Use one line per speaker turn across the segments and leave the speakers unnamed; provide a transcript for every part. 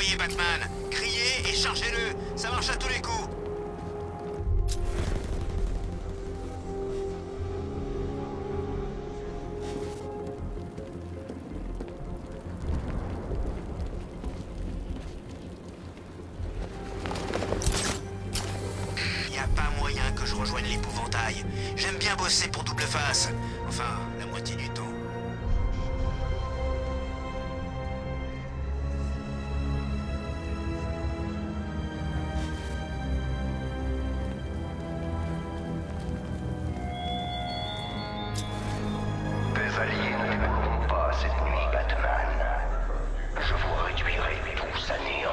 envoyer Batman. Criez et chargez-le. Ça marche à tous les coups. Y a pas moyen que je rejoigne l'épouvantail. J'aime bien bosser pour Double Face. Enfin, la moitié du temps.
Tes alliés ne t'écouteront pas cette nuit, Batman. Je vous réduirai tous à néant.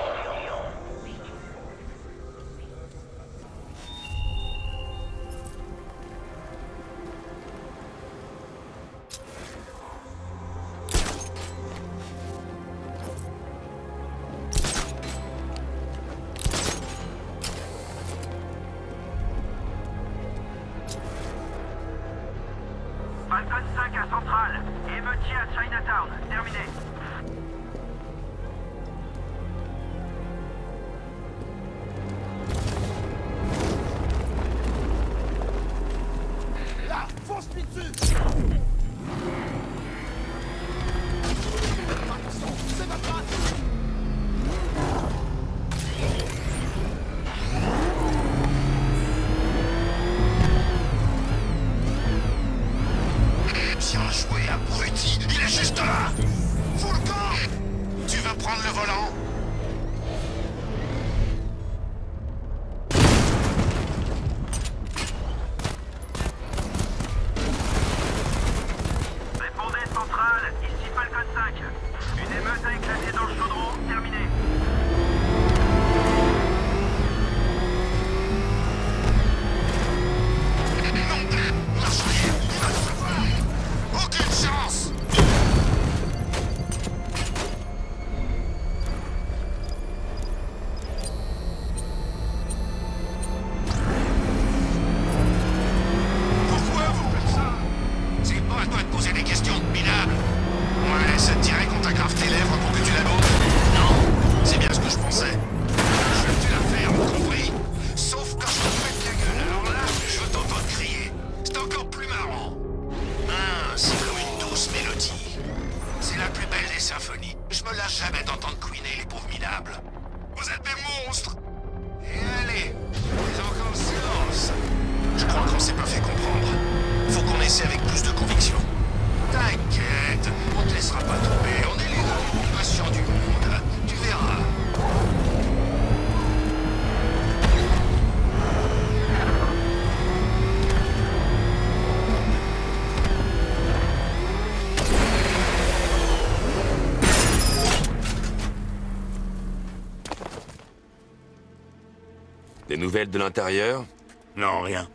Falcon 5 à Centrale. Émeutier à Chinatown. Terminé.
Là, fonce-lui dessus. Attention, c'est Batman.
Bien joué, abruti. Il est juste là. Fous le camp. Tu vas prendre le volant.
Répondez Centrale. Ici Falcon 5. Une émeute a éclaté dans le chaudron. Terminé.
Non, marche-arrière. Il va le savoir. Aucune chance. Pourquoi vous faites ça? C'est pas à toi de poser des questions, minable. Ouais, ça te dirait qu'on t'aggrave tes lèvres pour que tu la l'autres? Non, c'est bien ce que je pensais. Je veux que tu la fermes, compris? Sauf quand je te pète la gueule, alors là, je veux t'entendre crier. C'est encore plus marrant. Ah, c'est comme une douce mélodie. C'est la plus belle des symphonies. Je me lâche jamais d'entendre couiner les pauvres minables. Vous êtes des monstres! Et allez, fais encore le silence. Je crois qu'on s'est pas fait comprendre. Faut qu'on essaie avec plus de conviction. T'inquiète, on te laissera pas tomber. On est les gars les plus patients du monde. Tu verras.
Des nouvelles de l'intérieur?
Non, rien.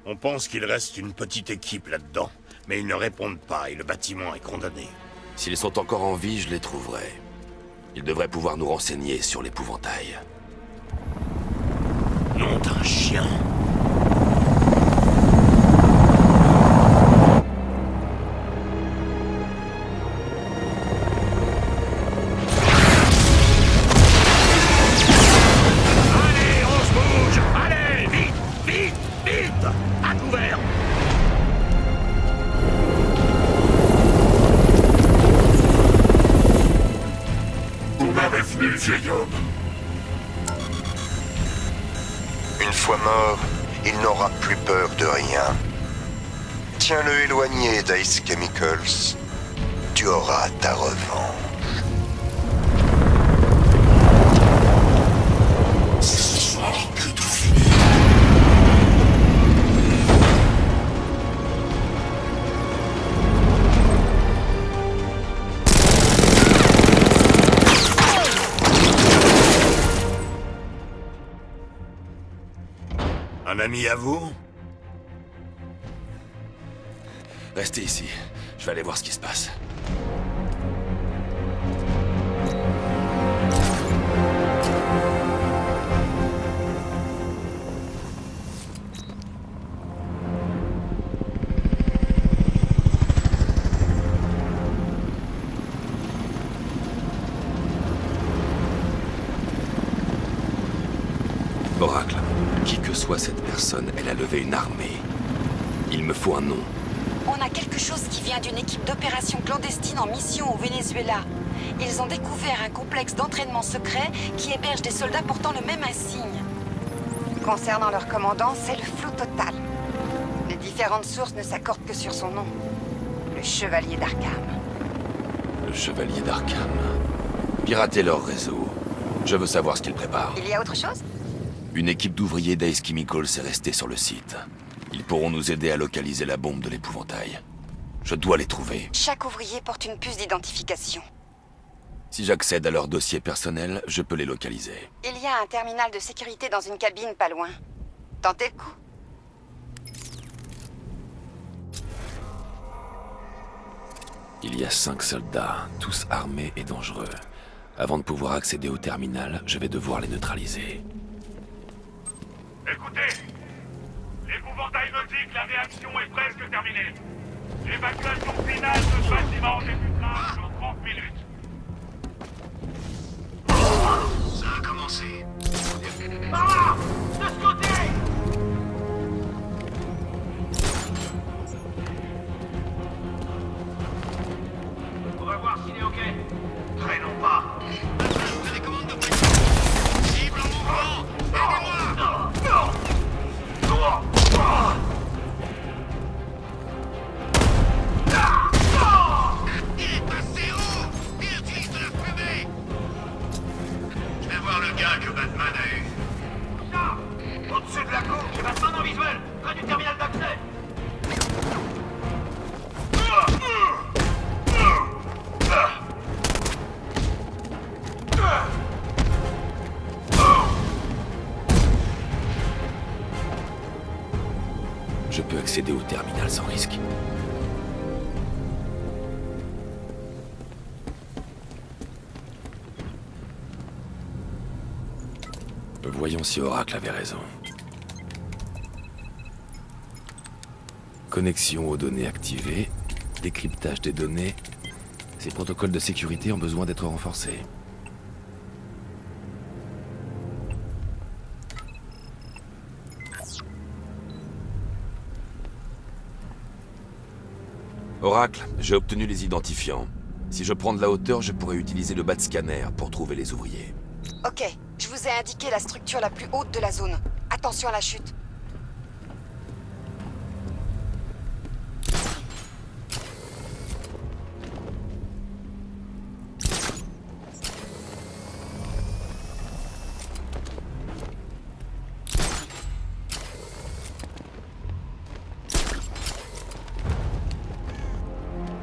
On pense qu'il reste une petite équipe là-dedans, mais ils ne répondent pas et le bâtiment est condamné.
S'ils sont encore en vie, je les trouverai. Ils devraient pouvoir nous renseigner sur l'épouvantail.
Nom d'un chien. Allez, on se bouge! Allez, vite, vite, vite! À couvert!
Vous m'avez venu, vieil homme. Une fois mort, il n'aura plus peur de rien. Tiens-le éloigné d'Ice Chemicals. Tu auras ta revanche. C'est ce soir que tout finit.
Un ami à vous?
Restez ici. Je vais aller voir ce qui se passe. Oracle, qui que soit cette personne, elle a levé une armée. Il me faut un nom.
On a quelque chose qui vient d'une équipe d'opération clandestine en mission au Venezuela. Ils ont découvert un complexe d'entraînement secret qui héberge des soldats portant le même insigne. Concernant leur commandant, c'est le flou total. Les différentes sources ne s'accordent que sur son nom. Le Chevalier d'Arkham.
Le Chevalier d'Arkham. Pirater leur réseau. Je veux savoir ce qu'ils préparent.
Il y a autre chose?
Une équipe d'ouvriers d'Ace Chemicals est restée sur le site. Ils pourront nous aider à localiser la bombe de l'épouvantail. Je dois les trouver.
Chaque ouvrier porte une puce d'identification.
Si j'accède à leur dossier personnel, je peux les localiser.
Il y a un terminal de sécurité dans une cabine pas loin. Tentez le coup.
Il y a 5 soldats, tous armés et dangereux. Avant de pouvoir accéder au terminal, je vais devoir les neutraliser.
Écoutez, l'épouvantail me dit que la réaction est presque terminée. L'évacuation finale de ce bâtiment débutera dans 30 minutes.
Ça a commencé.
Ah! De ce côté! On va voir s'il est OK. Traînons pas.
Télécommande de pression. Cible en mouvement. Aidez-moi. Il est passé haut. Il utilise de la fumée. Je vais voir le gars que Batman a eu.
Ça! Au-dessus de la cour, j'ai Batman en visuel, près du terminal d'accès.
Je peux accéder au terminal sans risque. Voyons si Oracle avait raison. Connexion aux données activées, décryptage des données. Ces protocoles de sécurité ont besoin d'être renforcés. Oracle, j'ai obtenu les identifiants. Si je prends de la hauteur, je pourrais utiliser le bat scanner pour trouver les ouvriers.
Ok, je vous ai indiqué la structure la plus haute de la zone. Attention à la chute.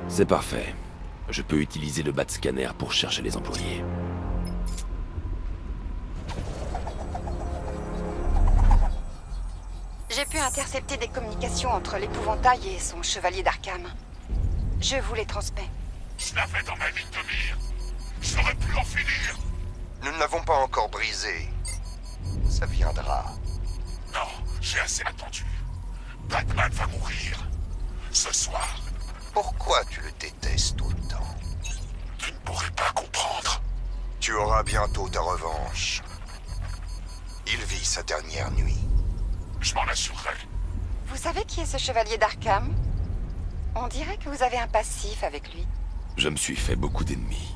C'est parfait. Je peux utiliser le bat scanner pour chercher les employés.
J'ai pu intercepter des communications entre l'épouvantail et son chevalier d'Arkham. Je vous les transmets.
Je l'avais dans ma vie de mire. J'aurais pu en finir.
Nous ne l'avons pas encore brisé. Ça viendra.
Non, j'ai assez attendu. Batman va mourir. Ce soir.
Pourquoi tu le détestes autant?
Tu ne pourrais pas comprendre.
Tu auras bientôt ta revanche. Il vit sa dernière nuit.
Je m'en assurerai.
Vous savez qui est ce chevalier d'Arkham? On dirait que vous avez un passif avec lui.
Je me suis fait beaucoup d'ennemis.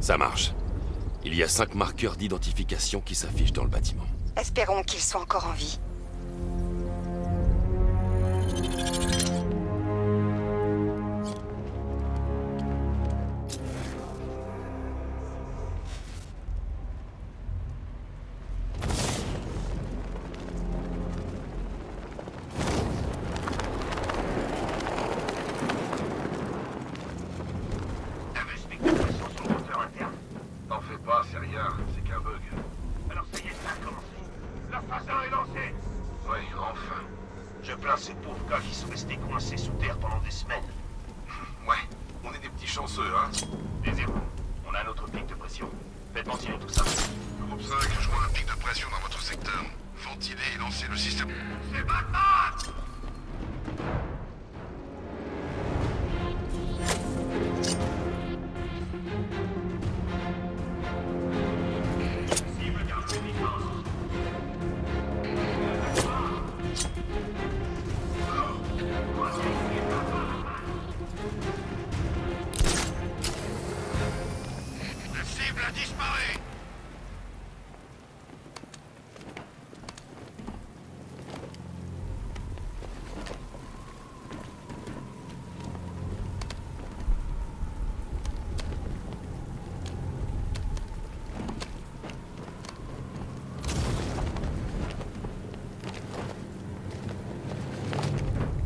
Ça marche. Il y a 5 marqueurs d'identification qui s'affichent dans le bâtiment.
Espérons qu'ils soient encore en vie.
C'est rien, c'est qu'un bug. Alors ça y est, ça a commencé. La phase 1 est lancée. Oui, enfin. Je plains ces pauvres gars qui sont restés coincés sous terre pendant des semaines.
Ouais, on est des petits chanceux, hein.
Taisez-vous, on a un autre pic de pression. Faites mentir tout ça.
Groupe 5, je vois un pic de pression dans votre secteur. c'est le système...
C'est Batman! Cible garde distance.
La cible a disparu.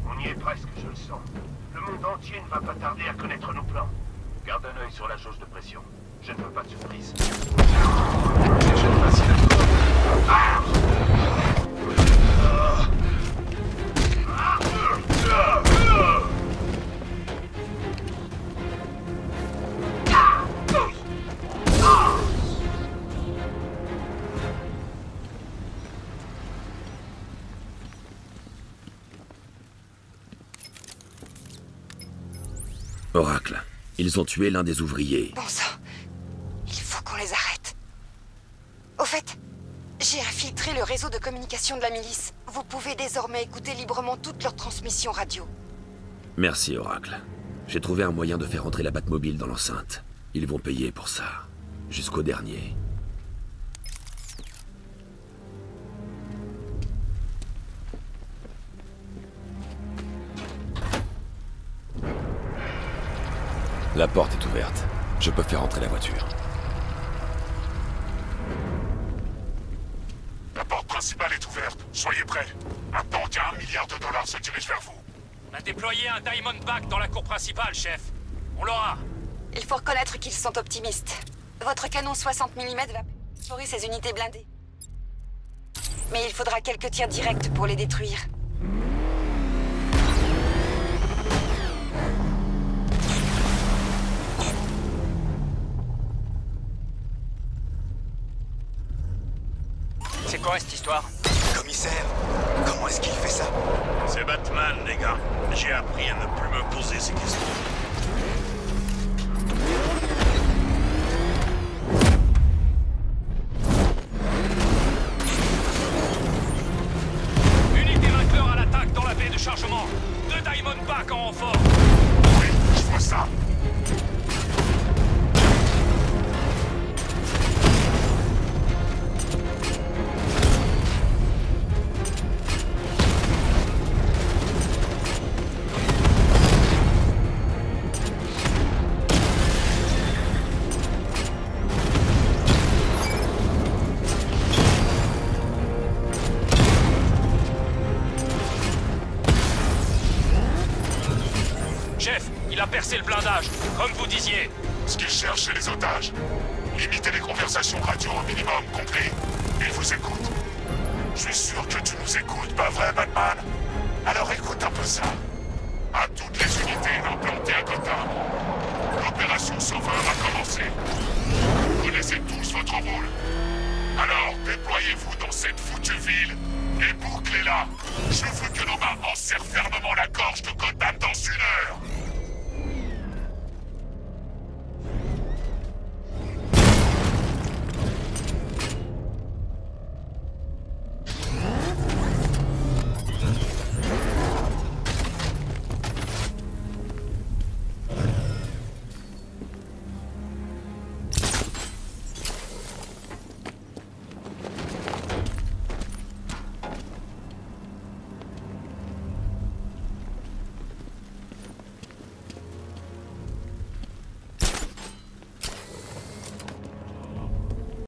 On y est presque, je le sens. Le monde entier ne va pas tarder à connaître nos plans. Garde un œil sur la jauge de pression. Je ne veux pas de surprise. Déjà facile à
Oracle, ils ont tué l'un des ouvriers.
Bon sang, il faut qu'on les arrête. Au fait, j'ai infiltré le réseau de communication de la milice. Vous pouvez désormais écouter librement toutes leurs transmissions radio.
Merci, Oracle. J'ai trouvé un moyen de faire entrer la Batmobile dans l'enceinte. Ils vont payer pour ça. Jusqu'au dernier. La porte est ouverte. Je peux faire entrer la voiture.
La porte principale est ouverte. Soyez prêts. Un tank à $1 milliard se dirige vers vous.
On a déployé un Diamondback dans la cour principale, chef. On l'aura.
Il faut reconnaître qu'ils sont optimistes. Votre canon 60 mm va explorer ces unités blindées. Mais il faudra quelques tirs directs pour les détruire.
C'est quoi cette histoire?
Commissaire, comment est-ce qu'il fait ça?
C'est Batman, les gars. J'ai appris à ne plus me poser ces questions.
Unité vainqueur à l'attaque dans la baie de chargement. 2 Diamondback en renfort.
Oui, je vois ça.
Chef, il a percé le blindage, comme vous disiez.
Ce qu'ils cherchent, c'est les otages. Limitez les conversations radio au minimum, compris? Ils vous écoutent. Je suis sûr que tu nous écoutes, pas vrai, Batman? Alors écoute un peu ça. À toutes les unités implantées à Gotham, l'opération Sauveur a commencé. Vous connaissez tous votre rôle. Alors, déployez-vous dans cette foutue ville et bouclez-la. Je veux que nos mains enserrent fermement la gorge de Gotham dans 1 heure.